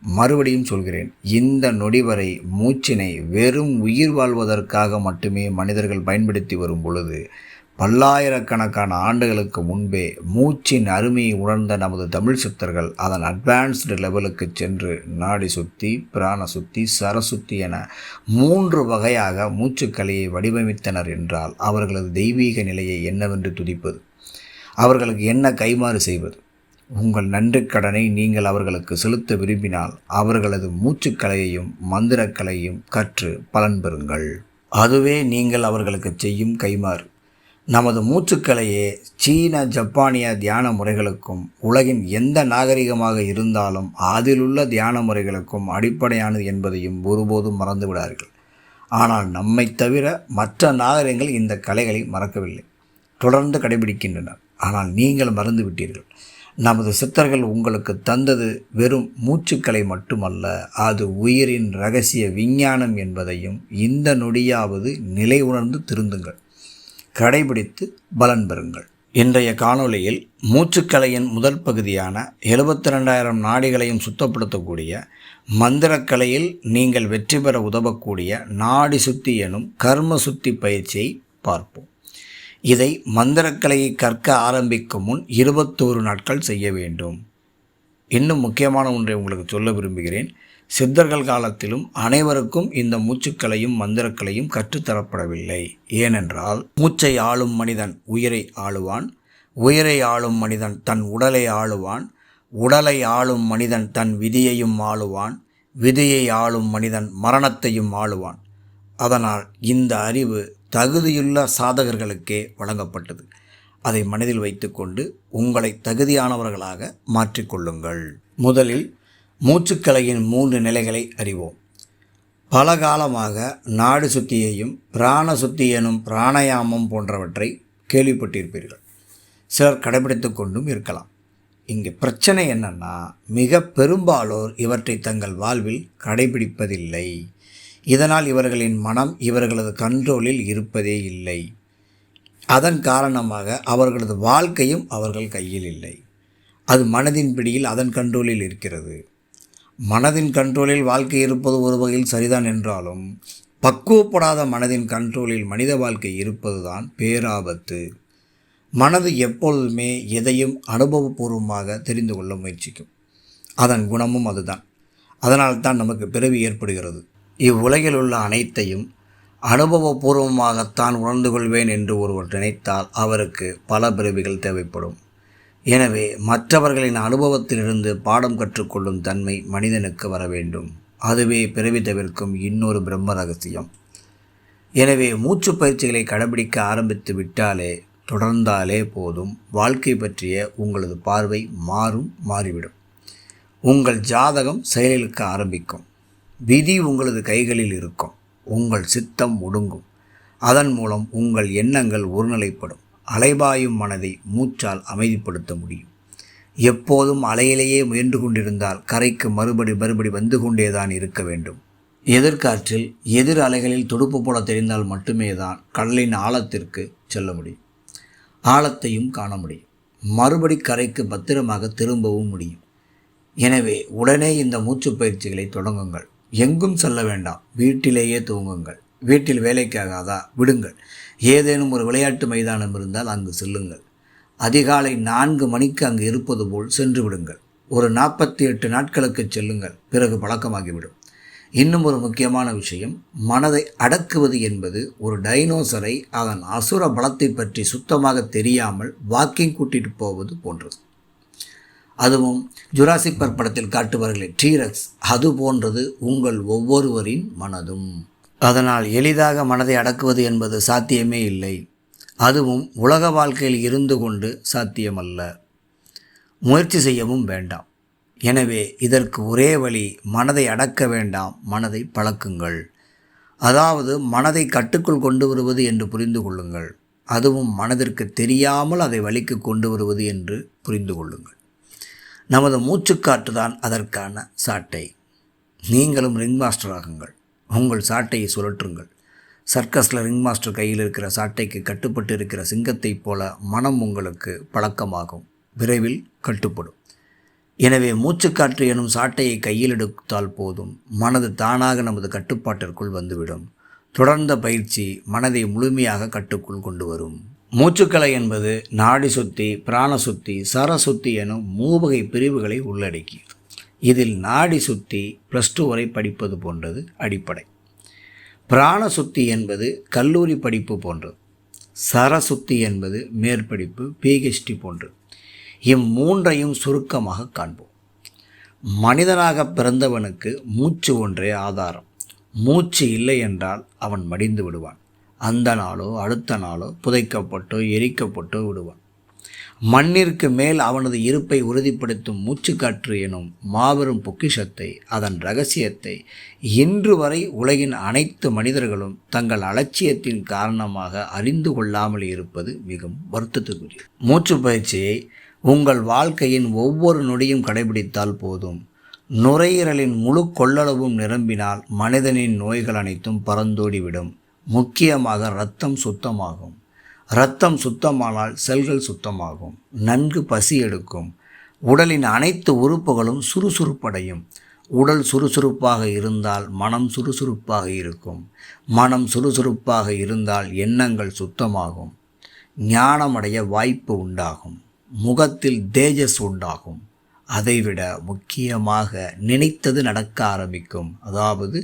மறுபடியும் சொல்கிறேன், இந்த நொடி வரை மூச்சினை வெறும் உயிர் வாழ்வதற்காக மட்டுமே மனிதர்கள் பயன்படுத்தி வரும் பொழுது, பல்லாயிரக்கணக்கான ஆண்டுகளுக்கு முன்பே மூச்சின் அருமையை உணர்ந்த நமது தமிழ் சித்தர்கள் அதன் அட்வான்ஸ்டு லெவலுக்கு சென்று நாடி சுத்தி, பிராண சுத்தி, சரசுத்தி என 3 வகையாக மூச்சுக்கலையை வடிவமைத்தனர் என்றால் அவர்களது தெய்வீக நிலையை என்னவென்று துதிப்பது? அவர்களுக்கு என்ன கைமாறு செய்வது? உங்கள் நன்றிக்கடனை நீங்கள் அவர்களுக்கு செலுத்த விரும்பினால் அவர்களது மூச்சுக்கலையையும் மந்திரக்கலையையும் கற்று பலன் பெறுங்கள். அதுவே நீங்கள் அவர்களுக்கு செய்யும் கைமாறு. நமது மூச்சுக்கலையே சீன ஜப்பானிய தியான முறைகளுக்கும் உலகின் எந்த நாகரிகமாக இருந்தாலும் அதிலுள்ள தியான முறைகளுக்கும் அடிப்படையானது என்பதையும் ஒருபோதும் மறந்துவிடார்கள். ஆனால் நம்மை தவிர மற்ற நாகரிகங்கள் இந்த கலைகளை மறக்கவில்லை, தொடர்ந்து கடைபிடிக்கின்றனர். ஆனால் நீங்கள் மறந்துவிட்டீர்கள். நமது சித்தர்கள் உங்களுக்கு தந்தது வெறும் மூச்சுக்கலை மட்டுமல்ல, அது உயிரின் இரகசிய விஞ்ஞானம் என்பதையும் இந்த நொடியாவது நிலை உணர்ந்து திருந்துங்கள், கடைபிடித்து பலன் பெறுங்கள். இன்றைய காணொளியில் மூச்சுக்கலையின் முதல் பகுதியான 72,000 நாடிகளையும் சுத்தப்படுத்தக்கூடிய மந்திரக்கலையில் நீங்கள் வெற்றி பெற உதவக்கூடிய நாடி சுத்தி எனும் கர்ம சுத்தி பயிற்சியை பார்ப்போம். இதை மந்திரக்கலையை கற்க ஆரம்பிக்கும் முன் 21 நாட்கள் செய்ய வேண்டும். இன்னும் முக்கியமான ஒன்றை உங்களுக்கு சொல்ல விரும்புகிறேன். சித்தர்கள் காலத்திலும் அனைவருக்கும் இந்த மூச்சுக்கலையும் மந்திரக்கலையும் கற்றுத்தரப்படவில்லை. ஏனென்றால் மூச்சை ஆளும் மனிதன் உயிரை ஆளுவான், உயிரை ஆளும் மனிதன் தன் உடலை ஆளுவான், உடலை ஆளும் மனிதன் தன் விதியையும் ஆளுவான், விதியை ஆளும் மனிதன் மரணத்தையும் ஆளுவான். அதனால் இந்த அறிவு தகுதியுள்ள சாதகர்களுக்கே வழங்கப்பட்டது. அதை மனதில் வைத்துக்கொண்டு உங்களை தகுதியானவர்களாக மாற்றிக்கொள்ளுங்கள். முதலில் மூச்சுக்கலையின் 3 நிலைகளை அறிவோம். பல காலமாக நாடு சுத்தியையும் பிராண சுத்தி எனும் பிராணாயாமம் போன்றவற்றை கேள்விப்பட்டிருப்பீர்கள். சிலர் கடைபிடித்து கொண்டும் இருக்கலாம். இங்கே பிரச்சனை என்னன்னா, மிக பெரும்பாலோர் இவற்றை தங்கள் வாழ்வில் கடைபிடிப்பதில்லை. இதனால் இவர்களின் மனம் இவர்களது கண்ட்ரோலில் இருப்பதே இல்லை. அதன் காரணமாக அவர்களது வாழ்க்கையும் அவர்கள் கையில் இல்லை. அது மனதின் பிடியில் அதன் கண்ட்ரோலில் இருக்கிறது. மனதின் கண்ட்ரோலில் வாழ்க்கை இருப்பது ஒரு வகையில் சரிதான் என்றாலும் பக்குவப்படாத மனதின் கண்ட்ரோலில் மனித வாழ்க்கை இருப்பதுதான் பேராபத்து. மனது எப்பொழுதுமே எதையும் அனுபவபூர்வமாக தெரிந்து கொள்ள முயற்சிக்கும். அதன் குணமும் அதுதான். அதனால்தான் நமக்கு பிறவி ஏற்படுகிறது. இவ்வுலகில் உள்ள அனைத்தையும் அனுபவபூர்வமாகத்தான் உணர்ந்து கொள்வேன் என்று ஒருவர் நினைத்தால் அவருக்கு பல பிறவிகள் தேவைப்படும். எனவே மற்றவர்களின் அனுபவத்திலிருந்து பாடம் கற்றுக்கொள்ளும் தன்மை மனிதனுக்கு வர வேண்டும். அதுவே பிறவி தவிர்க்கும் இன்னொரு பிரம்ம ரகசியம். எனவே மூச்சு பயிற்சிகளை கடைபிடிக்க ஆரம்பித்து விட்டாலே, தொடர்ந்தாலே போதும், வாழ்க்கை பற்றிய உங்களது பார்வை மாறிவிடும். உங்கள் ஜாதகம் செயலிழக்க ஆரம்பிக்கும். விதி உங்களது கைகளில் இருக்கும். உங்கள் சித்தம் ஒடுங்கும். அதன் மூலம் உங்கள் எண்ணங்கள் ஒருநிலைப்படும். அலைபாயும் மனதை மூச்சால் அமைதிப்படுத்த முடியும். எப்போதும் அலையிலேயே முயன்று கொண்டிருந்தால் கரைக்கு மறுபடி வந்து கொண்டேதான் இருக்க வேண்டும். எதிர்காற்றில் எதிர் அலைகளில் துடுப்பு போல தெரிந்தால் மட்டுமே தான் கடலின் ஆழத்திற்கு செல்ல முடியும், ஆழத்தையும் காண முடியும், மறுபடி கரைக்கு பத்திரமாக திரும்பவும் முடியும். எனவே உடனே இந்த மூச்சு பயிற்சிகளை தொடங்குங்கள். எங்கும் செல்ல வேண்டாம், வீட்டிலேயே தூங்குங்கள். வீட்டில் வேலைக்காகாதா? விடுங்கள். ஏதேனும் ஒரு விளையாட்டு மைதானம் இருந்தால் அங்கு செல்லுங்கள். அதிகாலை 4 மணிக்கு அங்கு இருப்பது போல் சென்று விடுங்கள். ஒரு 48 நாட்களுக்கு செல்லுங்கள். பிறகு பழக்கமாகிவிடும். இன்னும் ஒரு முக்கியமான விஷயம், மனதை அடக்குவது என்பது ஒரு டைனோசரை அதன் அசுர பலத்தை பற்றி சுத்தமாக தெரியாமல் வாக்கிங் கூட்டிட்டு போவது போன்றது. அதுவும் ஜுராசிக் பார்க் படத்தில் காட்டுவார்களே டீரக்ஸ், அது போன்றது உங்கள் ஒவ்வொருவரின் மனதும். அதனால் எளிதாக மனதை அடக்குவது என்பது சாத்தியமே இல்லை. அதுவும் உலக வாழ்க்கையில் இருந்து கொண்டு சாத்தியமல்ல. முயற்சி செய்யவும் வேண்டாம். எனவே இதற்கு ஒரே வழி, மனதை அடக்க வேண்டாம், மனதை பழக்குங்கள். அதாவது மனதை கட்டுக்குள் கொண்டு வருவது என்று புரிந்து கொள்ளுங்கள். அதுவும் மனதிற்கு தெரியாமல் அதை வழிக்கு கொண்டு வருவது என்று புரிந்து கொள்ளுங்கள். நமது மூச்சுக்காற்று தான் அதற்கான சாட்டை. நீங்களும் ரிங் மாஸ்டர் ஆகுங்கள். உங்கள் சாட்டையை சுழற்றுங்கள். சர்க்கஸில் ரிங் மாஸ்டர் கையில் இருக்கிற சாட்டைக்கு கட்டுப்பட்டு இருக்கிற சிங்கத்தைப் போல மனம் உங்களுக்கு பழக்கமாகும். விரைவில் கட்டுப்படும். எனவே மூச்சுக்காற்று எனும் சாட்டையை கையில் எடுத்தால் போதும், மனது தானாக நமது கட்டுப்பாட்டிற்குள் வந்துவிடும். தொடர்ந்த பயிற்சி மனதை முழுமையாக கட்டுக்குள் கொண்டு வரும். மூச்சுக்கலை என்பது நாடி சுத்தி, பிராண சுத்தி, சரசுத்தி எனும் 3 வகை பிரிவுகளை உள்ளடக்கியது. இதில் நாடி சுத்தி +2 வரை படிப்பது போன்றது அடிப்படை. பிராண சுத்தி என்பது கல்லூரி படிப்பு போன்றது. சரசுத்தி என்பது மேற்படிப்பு PhD போன்றது. இம்மூன்றையும் சுருக்கமாக காண்போம். மனிதனாக பிறந்தவனுக்கு மூச்சு ஒன்றே ஆதாரம். மூச்சு இல்லை என்றால் அவன் மடிந்து விடுவான். அந்த நாளோ அடுத்த நாளோ புதைக்கப்பட்டோ எரிக்கப்பட்டோ விடுவான். மண்ணிற்கு மேல் அவனது இருப்பை உறுதிப்படுத்தும் மூச்சுக்காற்று எனும் மாபெரும் பொக்கிஷத்தை, அதன் இரகசியத்தை இன்று வரை உலகின் அனைத்து மனிதர்களும் தங்கள் அலட்சியத்தின் காரணமாக அறிந்து கொள்ளாமல் இருப்பது மிகவும் வருத்தத்துக்குரியது. மூச்சு பயிற்சியை உங்கள் வாழ்க்கையின் ஒவ்வொரு நொடியும் கடைபிடித்தால் போதும். நுரையீரலின் முழு கொள்ளளவும் நிரம்பினால் மனிதனின் நோய்கள் அனைத்தும் பறந்தோடிவிடும். முக்கியமாக இரத்தம் சுத்தமாகும். இரத்தம் சுத்தமானால் செல்கள் சுத்தமாகும். நன்கு பசி எடுக்கும். உடலின் அனைத்து உறுப்புகளும் சுறுசுறுப்படையும். உடல் சுறுசுறுப்பாக இருந்தால் மனம் சுறுசுறுப்பாக இருக்கும். மனம் சுறுசுறுப்பாக இருந்தால் எண்ணங்கள் சுத்தமாகும். ஞானமடைய வாய்ப்பு உண்டாகும். முகத்தில் தேஜஸ் உண்டாகும். அதைவிட முக்கியமாக நினைத்தது நடக்க ஆரம்பிக்கும். அதாவது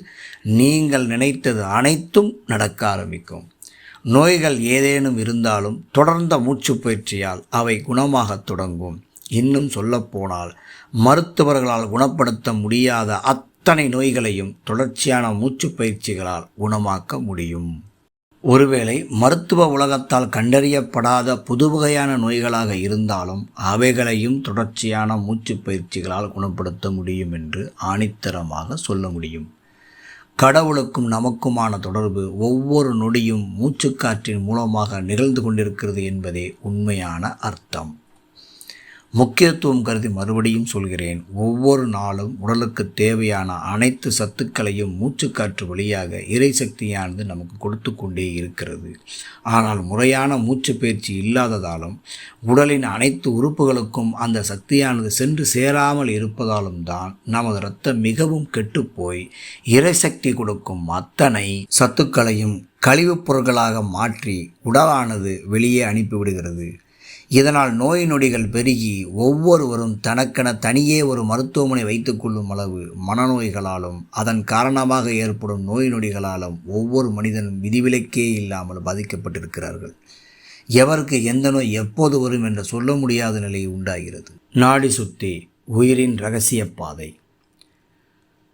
நீங்கள் நினைத்தது அனைத்தும் நடக்க ஆரம்பிக்கும். நோய்கள் ஏதேனும் இருந்தாலும் தொடர்ந்த மூச்சு பயிற்சியால் அவை குணமாகத் தொடங்கும். இன்னும் சொல்லப்போனால் மருத்துவர்களால் குணப்படுத்த முடியாத அத்தனை நோய்களையும் தொடர்ச்சியான மூச்சு பயிற்சிகளால் குணமாக்க முடியும். ஒருவேளை மருத்துவ உலகத்தால் கண்டறியப்படாத புதுவகையான நோய்களாக இருந்தாலும் அவைகளையும் தொடர்ச்சியான மூச்சு பயிற்சிகளால் குணப்படுத்த முடியும் என்று ஆணித்தரமாக சொல்ல முடியும். கடவுளுக்கும் நமக்குமான தொடர்பு ஒவ்வொரு நொடியும் மூச்சுக்காற்றின் மூலமாக நிகழ்ந்து கொண்டிருக்கிறது என்பதே உண்மையான அர்த்தம். முக்கியத்துவம் கருதி மறுபடியும் சொல்கிறேன், ஒவ்வொரு நாளும் உடலுக்கு தேவையான அனைத்து சத்துக்களையும் மூச்சுக்காற்று வழியாக இறைசக்தியானது நமக்கு கொடுத்து கொண்டே இருக்கிறது. ஆனால் முறையான மூச்சு பயிற்சி இல்லாததாலும் உடலின் அனைத்து உறுப்புகளுக்கும் அந்த சக்தியானது சென்று சேராமல் இருப்பதாலும் தான் நமது இரத்தம் மிகவும் கெட்டுப்போய் இறைசக்தி கொடுக்கும் அத்தனை சத்துக்களையும் கழிவுப் பொருட்களாக மாற்றி உடலானது வெளியே அனுப்பிவிடுகிறது. இதனால் நோய் நொடிகள் பெருகி ஒவ்வொருவரும் தனக்கென தனியே ஒரு மருத்துவமனை வைத்துக்கொள்ளும் அளவு மனநோய்களாலும் அதன் காரணமாக ஏற்படும் நோய் நொடிகளாலும் ஒவ்வொரு மனிதனும் விதிவிலக்கே இல்லாமல் பாதிக்கப்பட்டிருக்கிறார்கள். எவருக்கு எந்த நோய் எப்போது வரும் என்று சொல்ல முடியாத நிலை உண்டாகிறது. நாடி சுத்தி உயிரின் இரகசிய பாதை.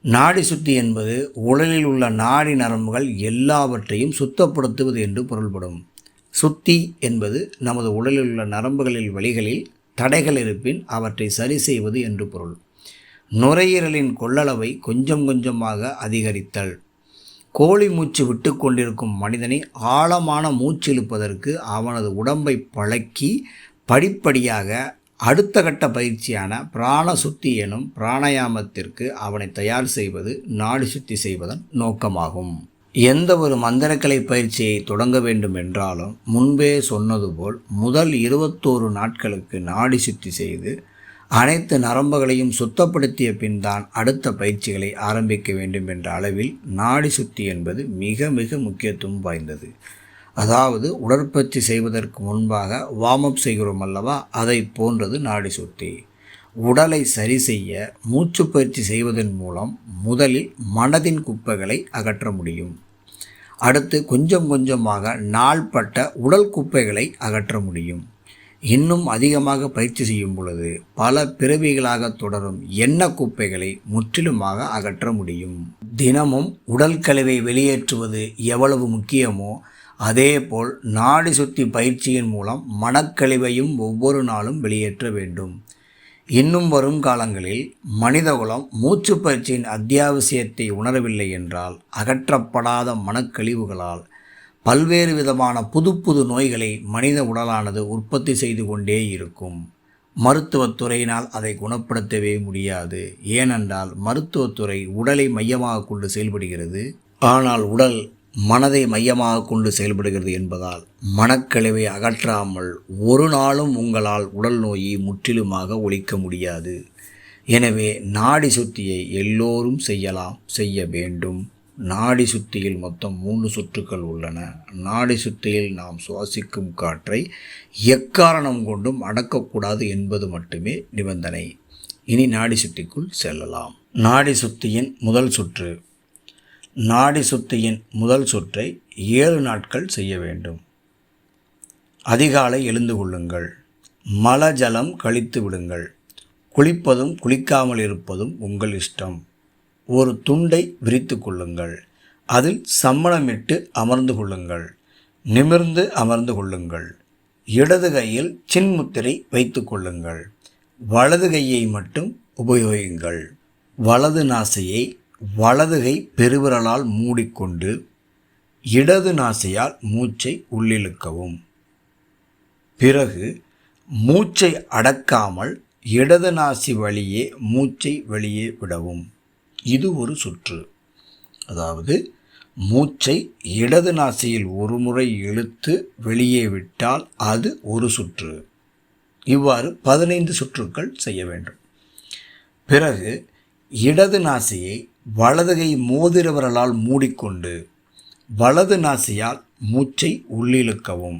நாடி சுத்தி என்பது உடலில் உள்ள நாடி நரம்புகள் எல்லாவற்றையும் சுத்தப்படுத்துவது என்று பொருள்படும். சுத்தி என்பது நமது உடலில் உள்ள நரம்புகளில் வழிகளில் தடைகள் இருப்பின் அவற்றை சரி செய்வது என்று பொருள். நுரையீரலின் கொள்ளளவை கொஞ்சம் கொஞ்சமாக அதிகரித்தல். கோழி மூச்சு விட்டு கொண்டிருக்கும் மனிதனை ஆழமான மூச்சு இழுப்பதற்கு அவனது உடம்பை பழக்கி படிப்படியாக அடுத்த கட்ட பயிற்சியான பிராண சுத்தி எனும் பிராணாயாமத்திற்கு அவனை தயார் செய்வது நாடி சுத்தி செய்வதன் நோக்கமாகும். எந்த ஒரு மந்திரக்கலை பயிற்சியை தொடங்க வேண்டும் என்றாலும் முன்பே சொன்னது போல் முதல் 21 நாட்களுக்கு நாடி சுத்தி செய்து அனைத்து நரம்புகளையும் சுத்தப்படுத்திய பின் தான் அடுத்த பயிற்சிகளை ஆரம்பிக்க வேண்டும் என்ற அளவில் நாடி சுத்தி என்பது மிக மிக முக்கியத்துவம் வாய்ந்தது. அதாவது உடற்பயிற்சி செய்வதற்கு முன்பாக வார்ம் அப் செய்கிறோம் அல்லவா, அதை போன்றது நாடி சுத்தி. உடலை சரி செய்ய மூச்சு பயிற்சி செய்வதன் மூலம் முதலில் மனதின் குப்பைகளை அகற்ற முடியும். அடுத்து கொஞ்சம் கொஞ்சமாக நாள்பட்ட உடல் குப்பைகளை அகற்ற முடியும். இன்னும் அதிகமாக பயிற்சி செய்யும் பொழுது பல பிறவிகளாக தொடரும் எண்ண குப்பைகளை முற்றிலுமாக அகற்ற முடியும். தினமும் உடல் கழிவை வெளியேற்றுவது எவ்வளவு முக்கியமோ அதேபோல் நாடி சுத்தி பயிற்சியின் மூலம் மனக்கழிவையும் ஒவ்வொரு நாளும் வெளியேற்ற வேண்டும். இன்னும் வரும் காலங்களில் மனிதகுலம் மூச்சு பயிற்சியின் அத்தியாவசியத்தை உணரவில்லை என்றால் அகற்றப்படாத மனக்கழிவுகளால் பல்வேறு விதமான புது புது நோய்களை மனித உடலானது உற்பத்தி செய்து கொண்டே இருக்கும். மருத்துவத்துறையினால் அதை குணப்படுத்தவே முடியாது. ஏனென்றால் மருத்துவத்துறை உடலை மையமாக கொண்டு செயல்படுகிறது. ஆனால் உடல் மனதை மையமாக கொண்டு செயல்படுகிறது என்பதால் மனக்கழிவை அகற்றாமல் ஒரு நாளும் உங்களால் உடல் நோயை முற்றிலுமாக ஒழிக்க முடியாது. எனவே நாடி சுத்தியை எல்லோரும் செய்ய வேண்டும். நாடி சுத்தியில் மொத்தம் 3 சுற்றுக்கள் உள்ளன. நாடி சுத்தியில் நாம் சுவாசிக்கும் காற்றை எக்காரணம் கொண்டும் அடக்கக்கூடாது என்பது மட்டுமே நிபந்தனை. இனி நாடி சுத்திக்குள் செல்லலாம். நாடி சுத்தியின் முதல் சுற்று. நாடி சுத்தியின் முதல் சுற்றை 7 நாட்கள் செய்ய வேண்டும். அதிகாலை எழுந்து கொள்ளுங்கள். மலஜலம் கழித்து விடுங்கள். குளிப்பதும் குளிக்காமல் இருப்பதும் உங்கள் இஷ்டம். ஒரு துண்டை விரித்து கொள்ளுங்கள். அதில் சம்மணமிட்டு அமர்ந்து கொள்ளுங்கள். நிமிர்ந்து அமர்ந்து கொள்ளுங்கள். இடது கையில் சின்முத்திரை வைத்து கொள்ளுங்கள். வலது கையை மட்டும் உபயோகியுங்கள். வலது நாசியை வலது கை பெருவிரலால் மூடிக்கொண்டு இடது நாசியால் மூச்சை உள்ளிழுக்கவும். பிறகு மூச்சை அடக்காமல் இடது நாசி வழியே மூச்சை வெளியே விடவும். இது ஒரு சுற்று. அதாவது மூச்சை இடது நாசியில் ஒரு முறை இழுத்து வெளியே விட்டால் அது ஒரு சுற்று. இவ்வாறு 15 சுற்றுக்கள் செய்ய வேண்டும். பிறகு இடது நாசியை வலது கை மோதிர விரலால் மூடிக்கொண்டு வலது நாசியால் மூச்சை உள்ளிழுக்கவும்.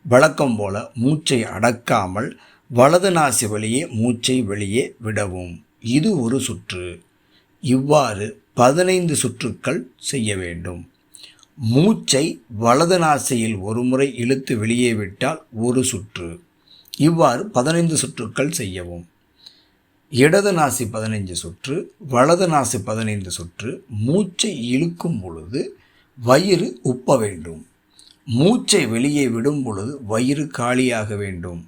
வழக்கம் போல மூச்சை அடக்காமல் வலது நாசி வழியே மூச்சை வெளியே விடவும். இது ஒரு சுற்று. இவ்வாறு 15 சுற்றுக்கள் செய்ய வேண்டும். மூச்சை வலது நாசியில் ஒரு முறை இழுத்து வெளியே விட்டால் ஒரு சுற்று. இவ்வாறு 15 சுற்றுக்கள் செய்யவும். இடது நாசி 15 சுற்று, வலது நாசி 15 சுற்று. மூச்சை இழுக்கும் பொழுது வயிறு உப்ப வேண்டும். மூச்சை வெளியே விடும் பொழுது வயிறு காலியாக வேண்டும்.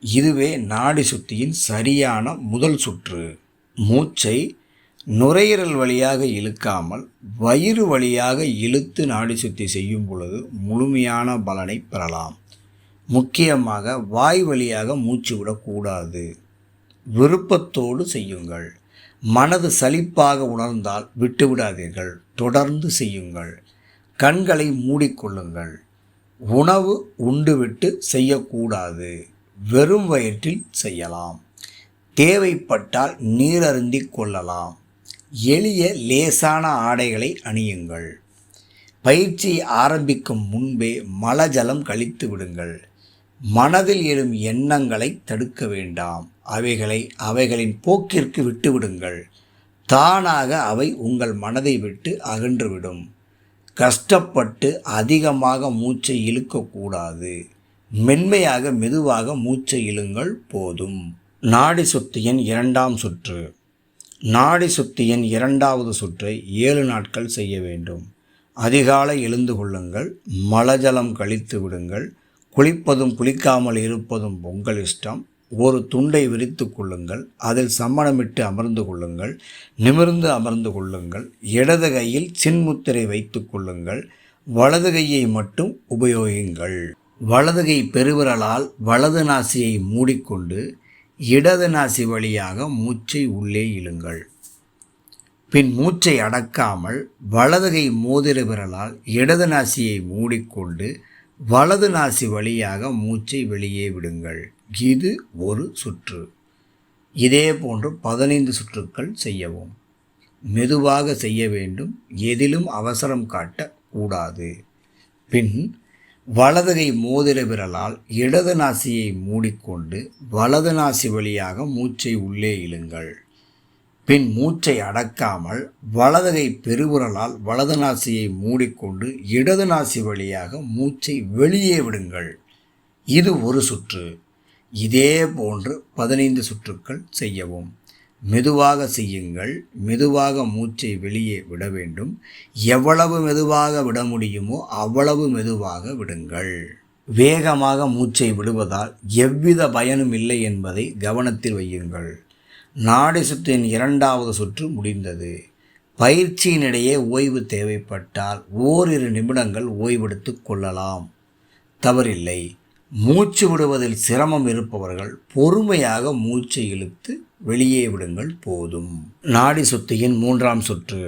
இதுவே நாடி சுத்தியின் சரியான முதல் சுற்று. மூச்சை நுரையீரல் வழியாக இழுக்காமல் வயிறு வழியாக இழுத்து நாடி சுத்தி செய்யும் பொழுது முழுமையான பலனை பெறலாம். முக்கியமாக வாய் வழியாக மூச்சு விடக்கூடாது. விருப்பத்தோடு செய்யுங்கள். மனது சலிப்பாக உணர்ந்தால் விட்டுவிடாதீர்கள். தொடர்ந்து செய்யுங்கள். கண்களை மூடிக்கொள்ளுங்கள். உணவு உண்டுவிட்டு செய்யக்கூடாது. வெறும் வயிற்றில் செய்யலாம். தேவைப்பட்டால் நீர் அருந்திக் கொள்ளலாம். எளிய லேசான ஆடைகளை அணியுங்கள். பயிற்சியை ஆரம்பிக்கும் முன்பே மலஜலம் கழித்து விடுங்கள். மனதில் எழும் எண்ணங்களை தடுக்க வேண்டாம். அவைகளின் போக்கிற்கு விட்டுவிடுங்கள். தானாக அவை உங்கள் மனதை விட்டு அகன்றுவிடும். கஷ்டப்பட்டு அதிகமாக மூச்சை இழுக்கக்கூடாது. மென்மையாக மெதுவாக மூச்சை இழுங்கள் போதும். நாடி சுத்தியின் 2ஆம் சுற்று. நாடி சுத்தியின் 2வது சுற்றை 7 நாட்கள் செய்ய வேண்டும். அதிகாலை எழுந்து கொள்ளுங்கள். மலஜலம் கழித்து விடுங்கள். குளிப்பதும் குளிக்காமல் இருப்பதும் உங்கள் இஷ்டம். ஒரு துண்டை விரித்து கொள்ளுங்கள். அதில் சம்மணமிட்டு அமர்ந்து கொள்ளுங்கள். நிமிர்ந்து அமர்ந்து கொள்ளுங்கள். இடது கையில் சின்முத்திரை வைத்து கொள்ளுங்கள். வலது கையை மட்டும் உபயோகியுங்கள். வலது கை பெருவிரலால் வலது நாசியை மூடிக்கொண்டு இடது நாசி வழியாக மூச்சை உள்ளே இழுங்கள். பின் மூச்சை அடக்காமல் வலது கை மோதிர விரலால் இடது நாசியை மூடிக்கொண்டு வலது நாசி வழியாக மூச்சை வெளியே விடுங்கள். இது ஒரு சுற்று. இதே போன்று 15 சுற்றுக்கள் செய்யவும். மெதுவாக செய்ய வேண்டும். எதிலும் அவசரம் காட்டக்கூடாது. பின் வலது கை மோதிர விரலால் இடது நாசியை மூடிக்கொண்டு வலது நாசி வழியாக மூச்சை உள்ளே இழுங்கள். பின் மூச்சை அடக்காமல் வலது கை பெருவிரலால் வலது நாசியை மூடிக்கொண்டு இடது நாசி வழியாக மூச்சை வெளியே விடுங்கள். இது ஒரு சுற்று. இதே போன்று 15 சுற்றுக்கள் செய்யவும். மெதுவாக செய்யுங்கள். மெதுவாக மூச்சை வெளியே விட வேண்டும். எவ்வளவு மெதுவாக விட முடியுமோ அவ்வளவு மெதுவாக விடுங்கள். வேகமாக மூச்சை விடுவதால் எவ்வித பயனும் இல்லை என்பதை கவனத்தில் வையுங்கள். நாடி சுற்றின் 2வது சுற்று முடிந்தது. பயிற்சியினிடையே ஓய்வு தேவைப்பட்டால் ஓரிரு நிமிடங்கள் ஓய்வெடுத்து கொள்ளலாம், தவறில்லை. மூச்சு விடுவதில் சிரமம் இருப்பவர்கள் பொறுமையாக மூச்சை இழுத்து வெளியே விடுங்கள், போதும். நாடி சுத்தியின் 3ஆம் சுற்று.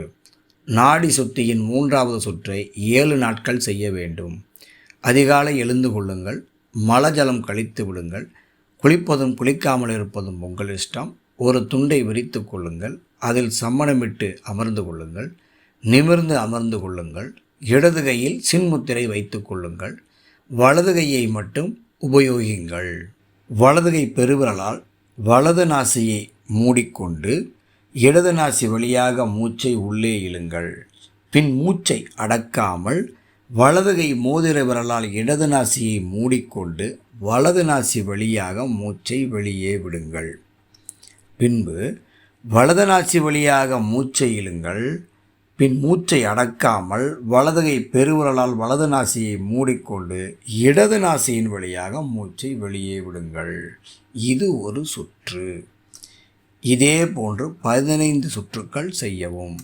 நாடி சுத்தியின் 3வது சுற்றை 7 நாட்கள் செய்ய வேண்டும். அதிகாலை எழுந்து கொள்ளுங்கள். மலஜலம் கழித்து விடுங்கள். குளிப்பதும் குளிக்காமல் இருப்பதும் உங்கள் இஷ்டம். ஒரு துண்டை விரித்து கொள்ளுங்கள். அதில் சம்மணமிட்டு அமர்ந்து கொள்ளுங்கள். நிமிர்ந்து அமர்ந்து கொள்ளுங்கள். இடது கையில் சின்முத்திரை வைத்து கொள்ளுங்கள். வலது கையை மட்டும் உபயோகியுங்கள். வலது கை பெருவிரலால் வலது நாசியை மூடிக்கொண்டு இடது நாசி வழியாக மூச்சை உள்ளே இழுங்கள். பின் மூச்சை அடக்காமல் வலது கை மோதிர விரலால் இடது நாசியை மூடிக்கொண்டு வலது நாசி வழியாக மூச்சை வெளியே விடுங்கள். பின்பு வலது நாசி வழியாக மூச்சை இழுங்கள். பின் மூச்சை அடக்காமல் வலது கை பெருவிரலால் வலது நாசியை மூடிக்கொண்டு இடது நாசியின் வழியாக மூச்சை வெளியே விடுங்கள். இது ஒரு சுற்று. இதே போன்று 15 சுற்றுக்கள் செய்யவும்.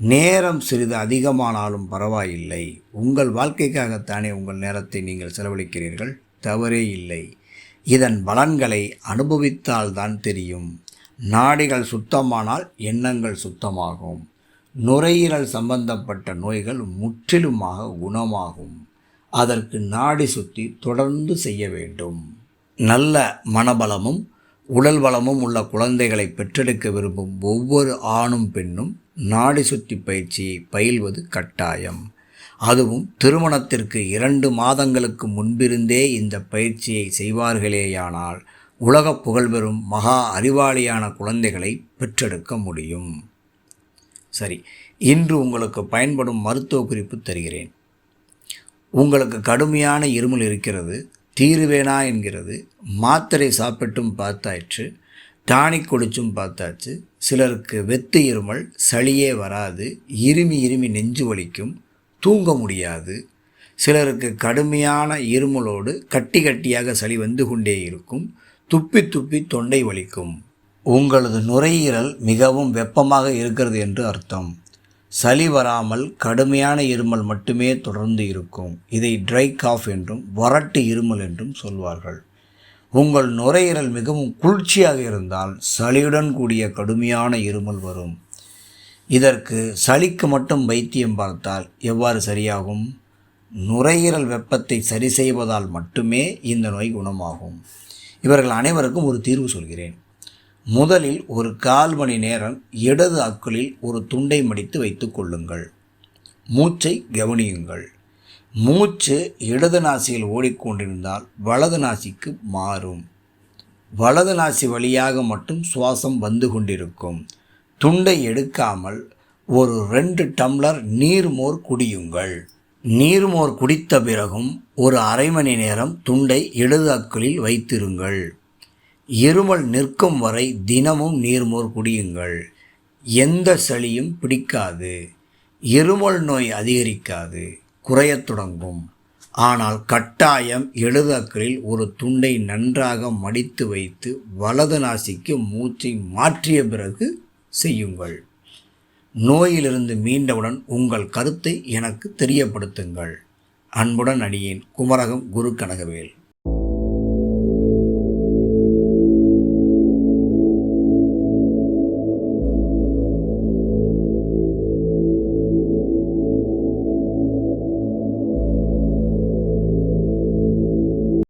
நேரம் சிறிது அதிகமானாலும் பரவாயில்லை. உங்கள் வாழ்க்கைக்காகத்தானே உங்கள் நேரத்தை நீங்கள் செலவழிக்கிறீர்கள், தவறே இல்லை. இதன் பலன்களை அனுபவித்தால்தான் தெரியும். நாடிகள் சுத்தமானால் எண்ணங்கள் சுத்தமாகும். நுரையீரல் சம்பந்தப்பட்ட நோய்கள் முற்றிலுமாக குணமாகும். அதற்கு நாடி சுத்தி தொடர்ந்து செய்ய வேண்டும். நல்ல மனபலமும் உடல் பலமும் உள்ள குழந்தைகளை பெற்றெடுக்க விரும்பும் ஒவ்வொரு ஆணும் பெண்ணும் நாடி சுத்தி பயிற்சியை பயில்வது கட்டாயம். அதுவும் திருமணத்திற்கு 2 மாதங்களுக்கு முன்பிருந்தே இந்த பயிற்சியை செய்வார்களேயானால் உலக புகழ்பெறும் மகா அறிவாளியான குழந்தைகளை பெற்றெடுக்க முடியும். சரி, இன்று உங்களுக்கு பயன்படும் மருத்துவ குறிப்பு தருகிறேன். உங்களுக்கு கடுமையான இருமல் இருக்கிறது, தீருவேனா என்கிறது. மாத்திரை சாப்பிட்டும் பார்த்தாச்சு, டானிக் குடிச்சும் பார்த்தாச்சு. சிலருக்கு வெத்து இருமல், சளியே வராது, இருமி நெஞ்சு வலிக்கும், தூங்க முடியாது. சிலருக்கு கடுமையான இருமலோடு கட்டியாக சளி வந்து கொண்டே இருக்கும், துப்பி தொண்டை வலிக்கும். உங்களது நுரையீரல் மிகவும் வெப்பமாக இருக்கிறது என்று அர்த்தம். சளி வராமல் கடுமையான இருமல் மட்டுமே தொடர்ந்து இருக்கும். இதை ட்ரை காஃப் என்றும் வறட்டு இருமல் என்றும் சொல்வார்கள். உங்கள் நுரையீரல் மிகவும் குளிர்ச்சியாக இருந்தால் சளியுடன் கூடிய கடுமையான இருமல் வரும். இதற்கு சளிக்கு மட்டும் வைத்தியம் பார்த்தால் எவ்வாறு சரியாகும்? நுரையீரல் வெப்பத்தை சரி செய்வதால் மட்டுமே இந்த நோய் குணமாகும். இவர்கள் அனைவருக்கும் ஒரு தீர்வு சொல்கிறேன். முதலில் ஒரு 1/4 மணி நேரம் இடது அக்குளில் ஒரு துண்டை மடித்து வைத்து கொள்ளுங்கள். மூச்சை கவனியுங்கள். மூச்சு இடது நாசியில் ஓடிக்கொண்டிருந்தால் வலது நாசிக்கு மாறும். வலது நாசி வழியாக மட்டும் சுவாசம் வந்து கொண்டிருக்கும். துண்டை எடுக்காமல் ஒரு 2 டம்ளர் நீர்மோர் குடியுங்கள். நீர்மோர் குடித்த பிறகும் ஒரு அரை மணி நேரம் துண்டை இடது அக்குளில் வைத்திருங்கள். இருமல் நிற்கும் வரை தினமும் நீர்மோர் குடியுங்கள். எந்த சளியும் பிடிக்காது. இருமல் நோய் அதிகரிக்காது, குறையத் தொடங்கும். ஆனால் கட்டாயம் இடது அக்குளில் ஒரு துண்டை நன்றாக மடித்து வைத்து வலது நாசிக்கு மூச்சை மாற்றிய பிறகு செய்யுங்கள். நோயிலிருந்து மீண்டவுடன் உங்கள் கருத்தை எனக்கு தெரியப்படுத்துங்கள். அன்புடன் அடியேன் குமரகம் குரு கனகவேல்.